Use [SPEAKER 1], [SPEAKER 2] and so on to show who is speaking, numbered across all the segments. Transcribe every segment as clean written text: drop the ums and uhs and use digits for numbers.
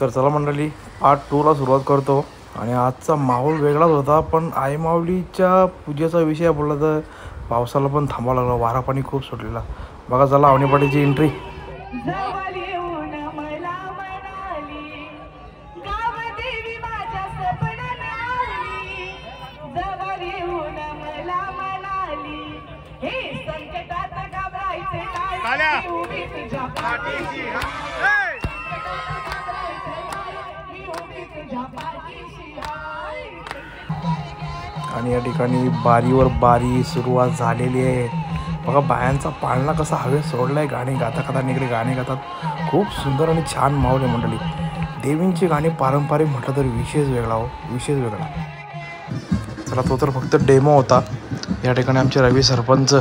[SPEAKER 1] तर चला मंडळी, पार्ट 2ला सुरुवात करतो. आणि आजचा माहोल वेगळाच होता, पण आई माऊलीच्या पूजेचा विषय बोलला तर पावसाला पण थांबावं लागलं, वारा पाणी खूप सुटलेला. बघा चला अवनी पाटीलची एंट्री. आणि या ठिकाणी बारीवर बारी सुरुवात झालेली आहे. बघा बायांचा पाळणा कसा हवेत सोडलाय, गाणी गाता गाता निकडे गाणे गातात. खूप सुंदर आणि छान माहोल आहे मंडळी. देवींची गाणी पारंपरिक म्हटलं तरी विशेष वेगळा हो, विशेष वेगळा. चला तो तर फक्त डेमो होता. या ठिकाणी आमचे रवी सरपंच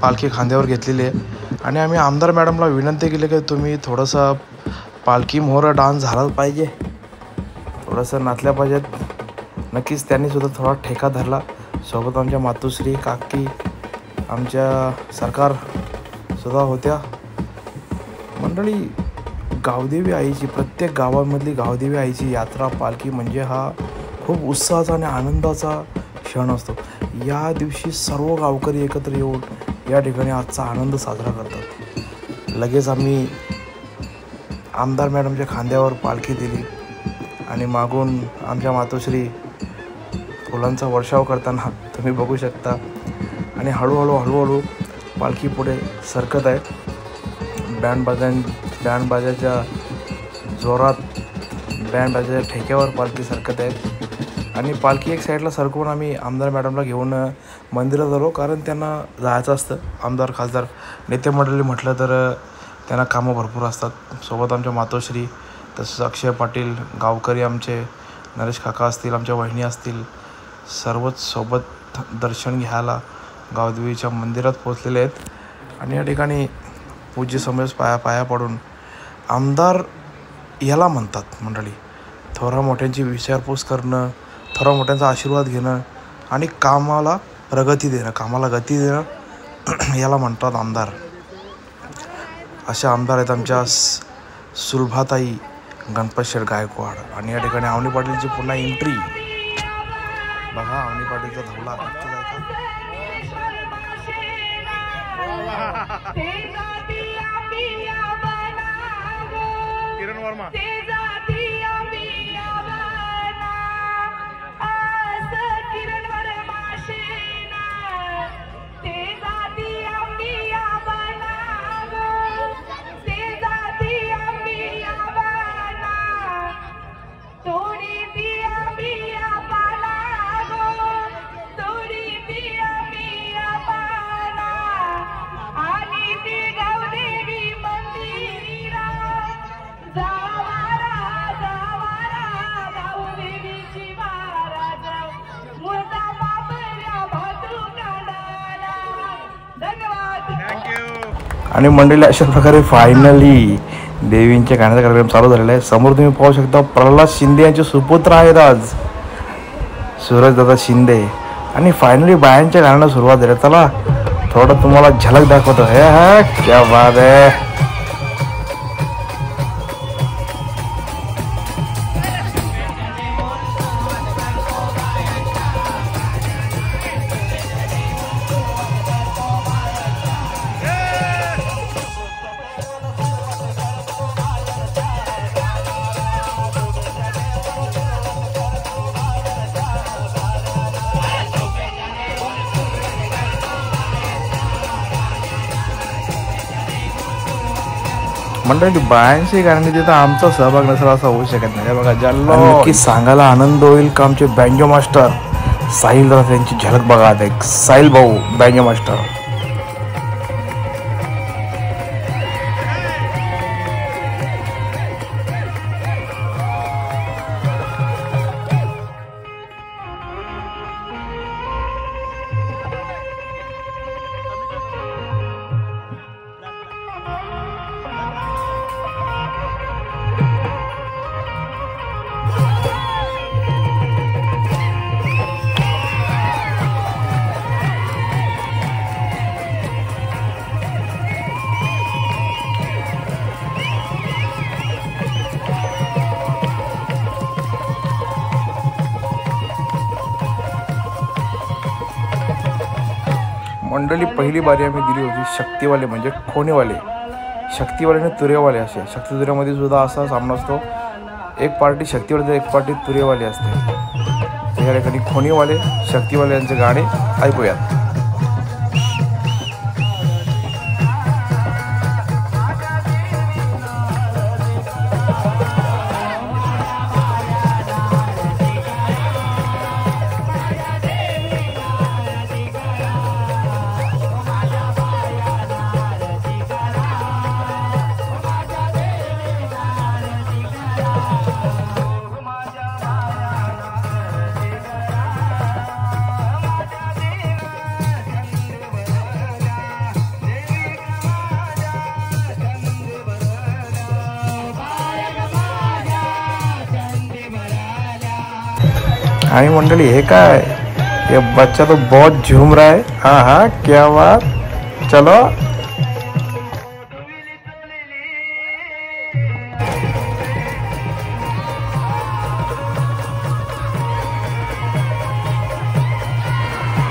[SPEAKER 1] पालखी खांद्यावर घेतलेली आहे आणि आम्ही आमदार मॅडमला विनंती केली की तुम्ही थोडंसं पालखी मोहरा डान्स झाला पाहिजे, थोडंसं नाचल्या पाहिजेत. नक्कीच त्यांनीसुद्धा थोडा ठेका धरला. सोबत आमच्या मातोश्री काकी, आमच्या सरकारसुद्धा होत्या. मंडळी, गावदेवी आईची, प्रत्येक गावामधली गावदेवी आईची यात्रा पालखी म्हणजे हा खूप उत्साहाचा आणि आनंदाचा क्षण असतो. या दिवशी सर्व गावकरी एकत्र येऊन या ठिकाणी आजचा आनंद साजरा करतात. लगेच आम्ही आमदार मॅडमच्या खांद्यावर पालखी दिली आणि मागून आमच्या मातोश्री फुलांचा वर्षाव करताना तुम्ही बघू शकता. आणि हळूहळू पालखी पुढे सरकत आहे. बँडबाजाच्या जोरात, बँडबाजाच्या ठेक्यावर पालखी सरकत आहे. आणि पालखी एक साईडला सरकवून आम्ही आमदार मॅडमला घेऊन मंदिरात आलो, कारण त्यांना जायचं असतं. आमदार खासदार नेते मंडळी म्हटलं तर त्यांना कामं भरपूर असतात. सोबत आमच्या मातोश्री, तसंच अक्षय पाटील, गावकरी आमचे नरेश काका असतील, आमच्या वहिनी असतील, सर्वच सोबत दर्शन घ्यायला गावदेवीच्या मंदिरात पोचलेले आहेत. आणि या ठिकाणी पूज्य समयस पाया पडून आमदार याला म्हणतात मंडळी, थोरा मोठ्यांची विचारपूस करणं, थोरा मोठ्यांचा आशीर्वाद घेणं आणि कामाला प्रगती देणं, कामाला गती देणं याला म्हणतात आमदार. अशा आमदार आहेत आमच्या सुलभाताई गणपत शेठ गायकवाड. आणि या ठिकाणी अवनी पाटीलची पुन्हा एंट्री. बघा अवनी पाटीलचा धवला किरण वर्मा. आणि मंडळी अशा प्रकारे फायनली देवींच्या गाण्याचा कार्यक्रम चालू झालेला आहे. समोर तुम्ही पाहू शकता प्रल्हाद शिंदे यांचे सुपुत्र आहेत आज, सूरजदादा शिंदे. आणि फायनली बायांच्या गाण्याला सुरुवात झाली. चला थोडं तुम्हाला झलक दाखवतो. हे क्या बात आहे. मंडळी, बायांची गाणी तिथं आमचा सहभाग नसेल असं होऊ शकत नाही. बघा जल्लो नक्की सांगायला आनंद होईल का आमचे बँजो मास्टर साहिल दादा यांची झलक बघा. एक साहिल भाऊ बँजो मास्टर. मंडळी पहिली बारी आम्ही दिली होती शक्तीवाले म्हणजे खोणेवाले, शक्तीवाले आणि तुरेवाले असे. शक्ती तुऱ्यामध्ये सुद्धा असा सामना असतो, एक पार्टी शक्तीवाले तर एक पार्टी तुरेवाले असते. या ठिकाणी खोणेवाले शक्तीवाले यांचे गाणे ऐकूयात. आणि मंडळी हे काय, ये बच्चा तो बहुत झूम रहा है. हाँ हाँ क्या बात. चलो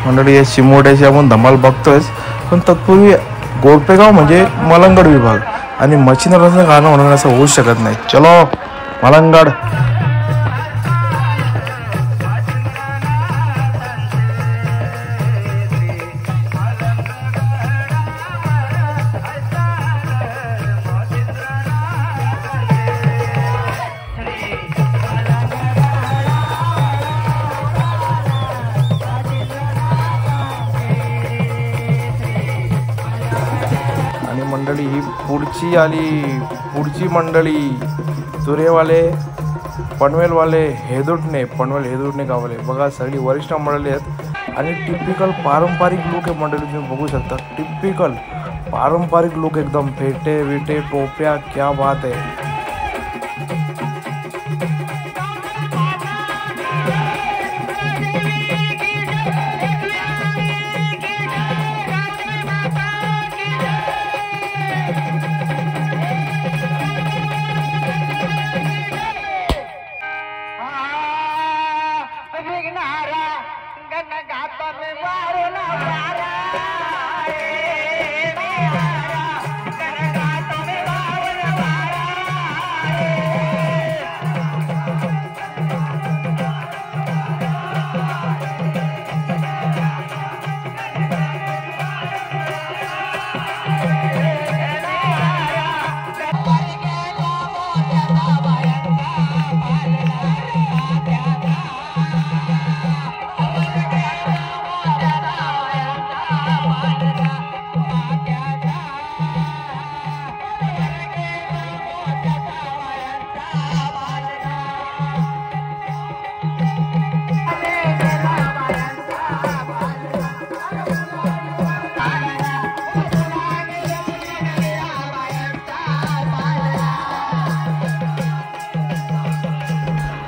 [SPEAKER 1] मंडळी, हे चिमोट्याची आपण धमाल बघतोयच, पण तत्पूर्वी गोरपेगाव म्हणजे मलंगड विभाग आणि मच्छिंद्राचं गाणं म्हणून असं होऊ शकत नाही. चलो मलंगड. मंडळी ही पुढची मंडळी तुरेवाले, पनवेलवाले, पनवेल हेदुटणे गावले बघा, सगळी वरिष्ठ मंडळी आहेत आणि टिपिकल पारंपरिक लुक आहे मंडळी. तुम्ही बघू शकता टिपिकल पारंपरिक लुक, एकदम फेटे विटे टोप्या, क्या बात आहे.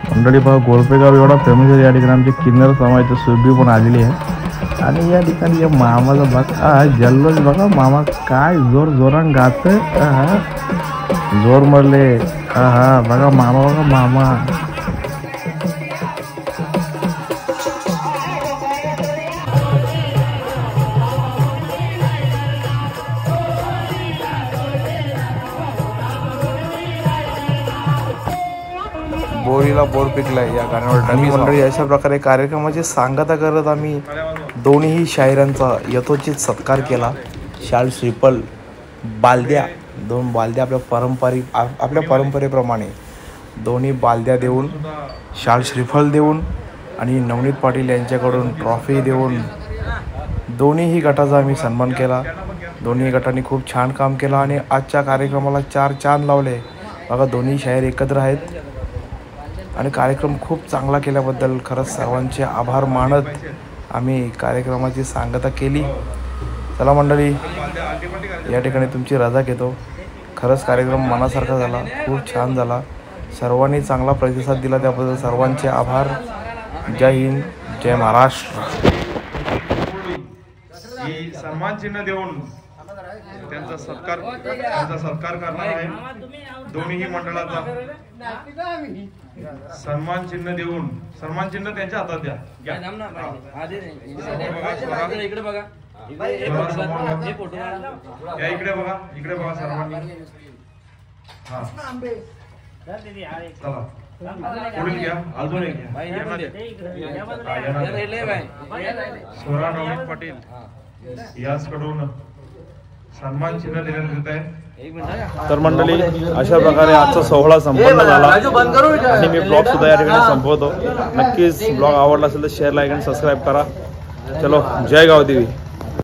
[SPEAKER 1] मंडळी बघा, गोरपेगाव एवढा फेमस आहे. या ठिकाणी आमची किन्नर समाजाची सुरभी पण आलेली आहे आणि या ठिकाणी या मामाचा बघा जल्लोष बघा. मामा काय जोरान गातोय, जोर मरले. बघा मामा, बघा मामा. बोरीला बोर पिकलाय या गाण्यावर डमी. मंडळी अशा प्रकारे कार्यक्रमाची सांगता करत आम्ही दोन्ही शाहिरांचा यथोचित सत्कार केला. शाल श्रीफल बालद्या, 2 बालद्या आपल्या परंपरेप्रमाणे दोन्ही बालद्या देऊन, शाल श्रीफल देऊन आणि नवनीत पाटील यांच्याकडून ट्रॉफी देऊन दोन्हीही गटाचा आम्ही सन्मान केला. दोन्ही गटांनी खूप छान काम केलं आणि आजच्या कार्यक्रमाला 4 चांद लावले. बघा दोन्ही शाहीर एकत्र आहेत आणि कार्यक्रम खूप चांगला केल्याबद्दल खरंच सर्वांचे आभार मानत आम्ही कार्यक्रमाची सांगता केली. चला मंडळी, या ठिकाणी तुमची रजा घेतो. खरंच कार्यक्रम मनासारखा झाला, खूप छान झाला. सर्वांनी चांगला प्रतिसाद दिला त्याबद्दल सर्वांचे आभार. जय हिंद, जय महाराष्ट्र.
[SPEAKER 2] सन्मान चिन्ह देऊन त्यांचा सत्कार करणार आहे. दोन्ही मंडळाचा सन्मान चिन्ह देऊन, सन्मान चिन्ह त्यांच्या हातात द्या. इकडे बघा. थोडा समोर या, इकडे बघा सर्वांनी. हा चला पुढील घ्या, अजून एक घ्या. यांना द्या. स्वरा नवनीत पाटील याचकडून सन्मान चिन्ह देण्यात येत आहे.
[SPEAKER 1] तर मंडळी अशा प्रकारे आजचा सोहळा संपन्न झाला आणि मी ब्लॉग सुद्धा या ठिकाणी संपवतो. नक्कीच ब्लॉग आवडला असेल तर शेअर, लाईक आणि सबस्क्राईब करा. चलो, जय गावदेवी.